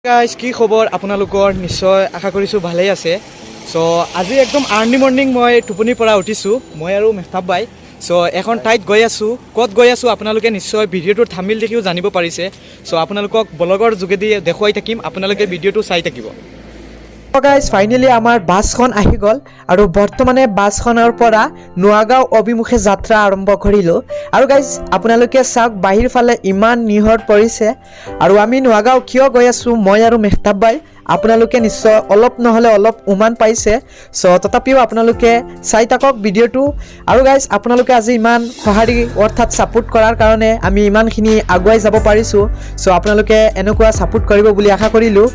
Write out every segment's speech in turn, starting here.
Guys কি খবৰ আপোনালোকৰ নিশ্চয় আশা কৰিছোঁ ভালেই আছে। চ' আজি একদম আৰ্লি মৰ্ণিং মই টোপনিৰ পৰা উঠিছোঁ, মই আৰু মেহতাব বাই। চ' এখন ঠাইত গৈ আছোঁ, ক'ত গৈ আছোঁ আপোনালোকে নিশ্চয় ভিডিঅ'টোৰ থাম্বনেইল দেখিও জানিব পাৰিছে। চ' আপোনালোকক ব্লগৰ যোগেদি দেখুৱাই থাকিম, আপোনালোকে ভিডিঅ'টো চাই থাকিব। গাইজ ফাইনেলি আমাৰ বাছখন আহি গ'ল আৰু বৰ্তমানে বাছখনৰ পৰা নোয়াগাঁও অভিমুখে যাত্ৰা আৰম্ভ কৰিলোঁ। আৰু গাইজ আপোনালোকে চাওক বাহিৰ ফালে ইমান নিহৰ পৰিছে আৰু আমি নোয়াগাঁও কিয় গৈ আছোঁ মই আৰু মেহতাব বাই আপোনালোকে নিশ্চয় অলপ নহ'লে অলপ উমান পাইছে। চ' তথাপিও আপোনালোকে চাই থাকক ভিডিঅ'টো। আৰু গাইজ আপোনালোকে আজি ইমান সঁহাৰি অৰ্থাৎ ছাপোৰ্ট কৰাৰ কাৰণে আমি ইমানখিনি আগুৱাই যাব পাৰিছোঁ। চ' আপোনালোকে এনেকুৱা ছাপোৰ্ট কৰিব বুলি আশা কৰিলোঁ।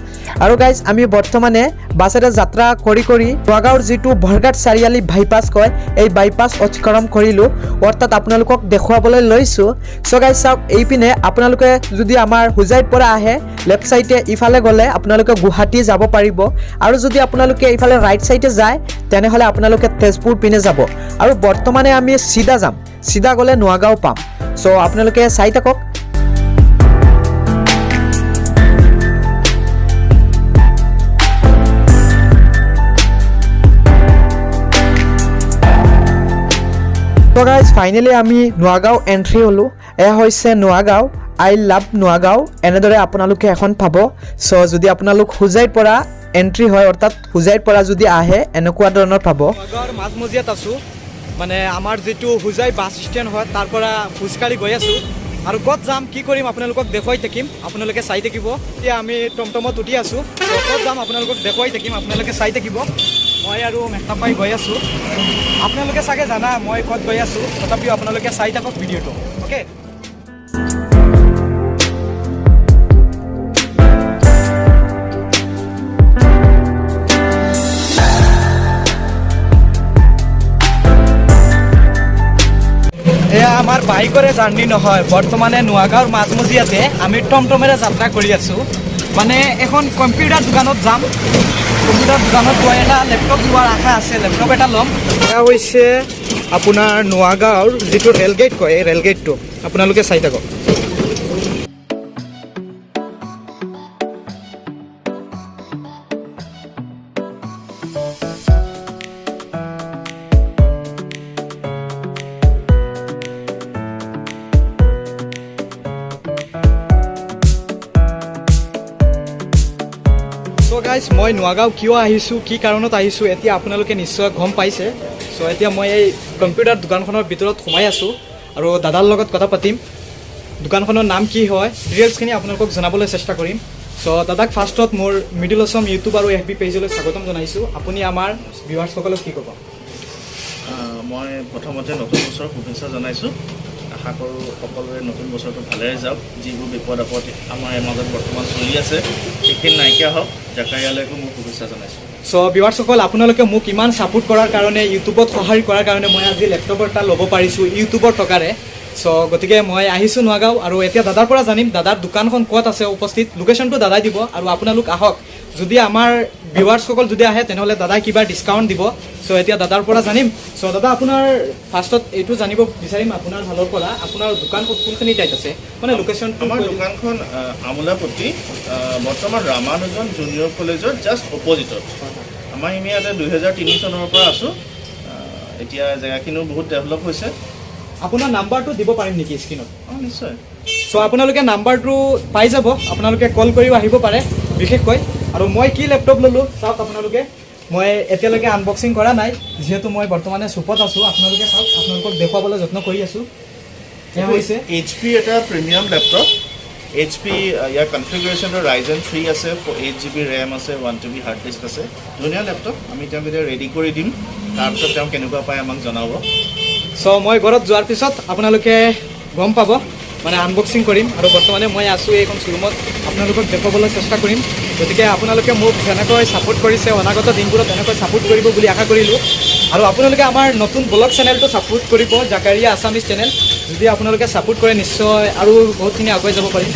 আৰু গাইজ আমি বৰ্তমানে বাছেৰে যাত্ৰা কৰি নোয়াগাঁৱৰ যিটো বৰঘাট চাৰিআলি বাইপাছ কয় এই বাইপাছ অতিক্ৰম কৰিলোঁ, অৰ্থাৎ আপোনালোকক দেখুৱাবলৈ লৈছোঁ। চ' গাইজ চাওক এইপিনে আপোনালোকে যদি আমাৰ হোজাইৰ পৰা আহে লেফ্ট ছাইডে ইফালে গ'লে আপোনালোকে গুৱাহাটী যাব পাৰিব, আৰু যদি আপোনালোকে এইফালে ৰাইট ছাইডে যায় তেনেহ'লে আপোনালোকে তেজপুৰ পিনে যাব। আৰু বৰ্তমানে আমি চিধা যাম, চিধা গ'লে নোয়াগাঁও পাম। চ' আপোনালোকে চাই থাকক। তো গাইজ ফাইনেলি আমি নোয়াগাঁও এণ্ট্ৰি হ'লোঁ। এয়া হৈছে নোয়াগাঁও, আই লাভ নোয়াগাঁও এনেদৰে আপোনালোকে এখন পাব। চ' যদি আপোনালোক হোজাইৰ পৰা এণ্ট্ৰি হয় অৰ্থাৎ হোজাইৰ পৰা যদি আহে এনেকুৱা ধৰণৰ পাব। নোয়াগাঁৱৰ মাজমজিয়াত আছোঁ, মানে আমাৰ যিটো হোজাই বাছ ষ্টেণ্ড হয় তাৰ পৰা খোজকাঢ়ি গৈ আছোঁ। আৰু ক'ত যাম কি কৰিম আপোনালোকক দেখুৱাই থাকিম, আপোনালোকে চাই থাকিব। এতিয়া আমি টমটমত উঠি আছোঁ, ক'ত যাম আপোনালোকক দেখুৱাই থাকিম, আপোনালোকে চাই থাকিব। মই আৰু মেহতাব বাই গৈ আছোঁ, আপোনালোকে চাগে জানা মই ক'ত গৈ আছোঁ, তথাপিও আপোনালোকে চাই থাকক ভিডিঅ'টো। অ'কে। এয়া আমাৰ বাইকৰে জাৰ্ণি নহয়, বৰ্তমানে নোয়াগাঁৱৰ মাজমজিয়াতে আমি টমটমেৰে যাত্ৰা কৰি আছোঁ। মানে এখন কম্পিউটাৰ দোকানত যাম, কম্পিউটাৰ দোকানত গৈ এটা লেপটপ লোৱাৰ আশা আছে, লেপটপ এটা ল'ম। এয়া হৈছে আপোনাৰ নোয়াগাঁৱৰ যিটো ৰেলগেট কয় এই ৰেলগেটটো, আপোনালোকে চাই থাকক। চ' গাইজ মই নোয়াগাঁও কিয় আহিছোঁ, কি কাৰণত আহিছোঁ এতিয়া আপোনালোকে নিশ্চয় গম পাইছে। চ' এতিয়া মই এই কম্পিউটাৰ দোকানখনৰ ভিতৰত সোমাই আছোঁ আৰু দাদাৰ লগত কথা পাতিম, দোকানখনৰ নাম কি হয় ডিটেইলছখিনি আপোনালোকক জনাবলৈ চেষ্টা কৰিম। চ' দাদাক ফাৰ্ষ্টত মোৰ মিডিল অসম ইউটিউব আৰু FB পেজলৈ স্বাগতম জনাইছোঁ। আপুনি আমাৰ ভিউৱাৰ্ছসকলক কি ক'ব? মই প্ৰথমতে নতুন বছৰৰ শুভেচ্ছা জনাইছোঁ। আশা কৰোঁ সকলোৰে নতুন বছৰটো ভালেৰে যাওক, যিবোৰ বিপদ আপদ আমাৰ মাজত বৰ্তমান চলি আছে সেইখিনি নাইকিয়া হওক, জাকাৰিয়ালৈকো মোৰ শুভেচ্ছা জনাইছোঁ। চ' ভিউৱাৰ্ছসকল আপোনালোকে মোক ইমান ছাপোৰ্ট কৰাৰ কাৰণে, ইউটিউবত সহায় কৰাৰ কাৰণে মই আজি লেপটপ এটা ল'ব পাৰিছোঁ ইউটিউবৰ টকাৰে। চ' গতিকে মই আহিছোঁ নোয়াগাঁও আৰু এতিয়া দাদাৰ পৰা জানিম দাদাৰ দোকানখন ক'ত আছে উপস্থিত, লোকেশ্যনটো দাদাই দিব। আৰু আপোনালোক আহক, যদি আমাৰ ভিউৱাৰ্ছসকল যদি আহে তেনেহ'লে দাদাই কিবা ডিছকাউণ্ট দিব। চ' এতিয়া দাদাৰ পৰা জানিম। চ' দাদা আপোনাৰ ফাৰ্ষ্টত এইটো জানিব বিচাৰিম আপোনাৰ ফালৰ পৰা, আপোনাৰ দোকান কোনখিনি ঠাইত আছে, মানে লোকেশ্যন? আমাৰ দোকানখন আমোলাপট্টি, বৰ্তমান ৰামানুজন জুনিয়ৰ কলেজৰ জাষ্ট অপজিটত। আমাৰ আমি ইয়াতে 2003 চনৰ পৰা আছোঁ। এতিয়া জেগাখিনিও বহুত ডেভেলপ হৈছে। আপোনাৰ নাম্বাৰটো দিব পাৰিম নেকি স্ক্ৰীণত? অঁ নিশ্চয়। চ' আপোনালোকে নাম্বাৰটো পাই যাব, আপোনালোকে কল কৰিও আহিব পাৰে বিশেষকৈ। আৰু মই কি লেপটপ ল'লোঁ চাওক আপোনালোকে, মই এতিয়ালৈকে আনবক্সিং কৰা নাই যিহেতু মই বৰ্তমানে শ্বপত আছোঁ। আপোনালোকে চাওক, আপোনালোকক দেখুৱাবলৈ যত্ন কৰি আছোঁ। এয়া হৈছে HP এটা প্ৰিমিয়াম লেপটপ। HP ইয়াৰ কনফিগাৰেশ্যনটো Ryzen 3 আছে, 8GB ৰেম আছে, 1TB হাৰ্ড ডিস্ক আছে। ধুনীয়া লেপটপ। আমি তেওঁক এতিয়া ৰেডি কৰি দিম, তাৰপিছত তেওঁ কেনেকুৱা পায় আমাক জনাব। চ' মই ঘৰত যোৱাৰ পিছত আপোনালোকে গম পাব, মানে আনবক্সিং কৰিম। আৰু বৰ্তমানে মই আছোঁ এইখন শ্ব'ৰুমত, আপোনালোকক দেখুৱাবলৈ চেষ্টা কৰিম। গতিকে আপোনালোকে মোক যেনেকৈ ছাপোৰ্ট কৰিছে অনাগত দিনবোৰত তেনেকৈ ছাপোৰ্ট কৰিব বুলি আশা কৰিলোঁ। আৰু আপোনালোকে আমাৰ নতুন ব্লগ চেনেলটো ছাপোৰ্ট কৰিব, জাকাৰিয়া আছামিজ চেনেল। যদি আপোনালোকে ছাপোৰ্ট কৰে নিশ্চয় আৰু বহুতখিনি আগুৱাই যাব পাৰিম।